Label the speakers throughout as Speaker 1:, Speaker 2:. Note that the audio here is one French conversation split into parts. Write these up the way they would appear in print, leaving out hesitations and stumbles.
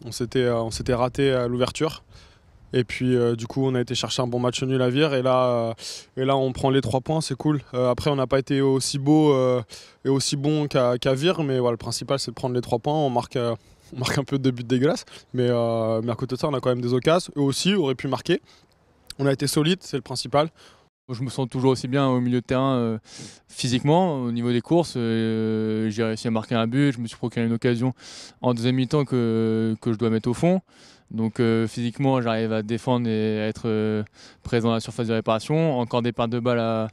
Speaker 1: On s'était raté à l'ouverture. Et puis du coup on a été chercher un bon match nul à Vire et là on prend les 3 points, c'est cool. Après on n'a pas été aussi beau et aussi bon qu'à Vire, mais voilà, le principal c'est de prendre les 3 points. On marque un peu de buts dégueulasses, mais à côté de ça on a quand même des occasions. Eux aussi auraient pu marquer. On a été solide, c'est le principal.
Speaker 2: Je me sens toujours aussi bien au milieu de terrain physiquement, au niveau des courses. J'ai réussi à marquer un but, je me suis procuré une occasion en deuxième mi-temps que je dois mettre au fond. Donc physiquement, j'arrive à défendre et à être présent à la surface de réparation. Encore des pertes de balles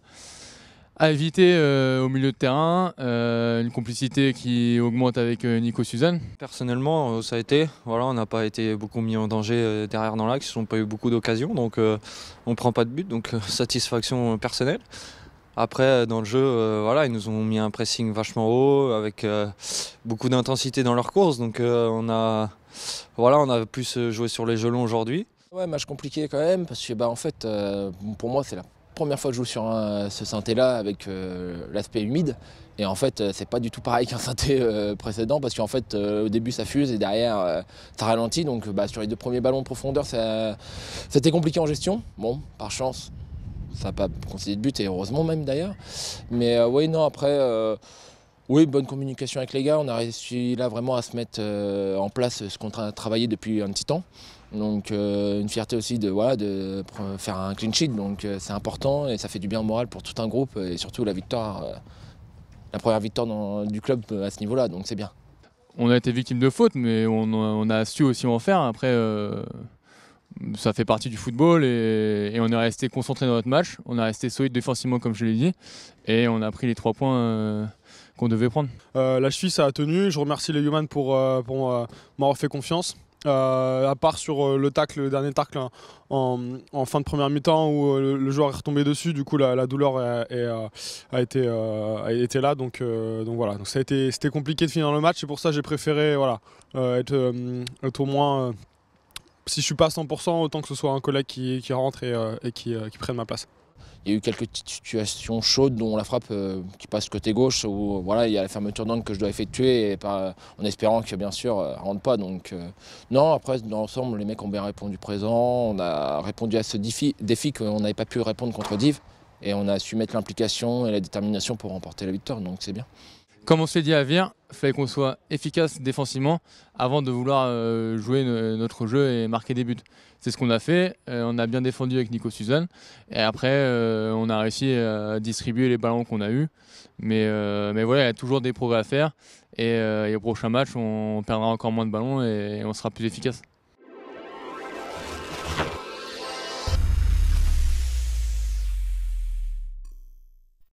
Speaker 2: à éviter au milieu de terrain. Une complicité qui augmente avec Nico Suzanne.
Speaker 3: Personnellement, ça a été. Voilà, on n'a pas été beaucoup mis en danger derrière dans l'axe. Ils n'ont pas eu beaucoup d'occasions, donc on ne prend pas de but. Donc satisfaction personnelle. Après, dans le jeu, voilà, ils nous ont mis un pressing vachement haut avec beaucoup d'intensité dans leur course. Donc on a plus joué sur les gelons aujourd'hui.
Speaker 4: Ouais, match compliqué quand même, parce que en fait, pour moi, c'est la première fois que je joue sur ce synthé-là avec l'aspect humide. Et en fait, c'est pas du tout pareil qu'un synthé précédent, parce qu'en fait, au début, ça fuse et derrière, ça ralentit. Donc sur les 2 premiers ballons de profondeur, c'était compliqué en gestion. Bon, par chance, ça n'a pas concédé de but, et heureusement même d'ailleurs. Mais oui, non, après... Oui, bonne communication avec les gars. On a réussi là vraiment à se mettre en place ce qu'on a travaillé depuis un petit temps. Donc une fierté aussi de faire un clean sheet. Donc c'est important et ça fait du bien au moral pour tout un groupe et surtout la victoire, la première victoire du club à ce niveau-là. Donc c'est bien.
Speaker 2: On a été victime de fautes, mais on a su aussi en faire. Après, ça fait partie du football et on est resté concentré dans notre match. On est resté solide défensivement, comme je l'ai dit, et on a pris les 3 points qu'on devait prendre.
Speaker 1: La cheville, ça a tenu. Je remercie les Human pour m'avoir fait confiance. À part sur le dernier tacle en fin de première mi-temps où le joueur est retombé dessus, du coup la douleur a été là. Donc voilà, donc c'était compliqué de finir le match. C'est pour ça que j'ai préféré être au moins, si je suis pas à 100%, autant que ce soit un collègue qui rentre et qui prenne ma place.
Speaker 4: Il y a eu quelques petites situations chaudes, dont la frappe qui passe côté gauche, où voilà, il y a la fermeture d'angle que je dois effectuer, en espérant que bien sûr elle rentre pas. Donc non, après dans l'ensemble, les mecs ont bien répondu présent. On a répondu à ce défi qu'on n'avait pas pu répondre contre Div, et on a su mettre l'implication et la détermination pour remporter la victoire. Donc c'est bien.
Speaker 2: Comme on s'est dit à Vire, il fallait qu'on soit efficace défensivement avant de vouloir jouer notre jeu et marquer des buts. C'est ce qu'on a fait, on a bien défendu avec Nico Suzanne et après on a réussi à distribuer les ballons qu'on a eus. Mais voilà, il y a toujours des progrès à faire et au prochain match on perdra encore moins de ballons et on sera plus efficace.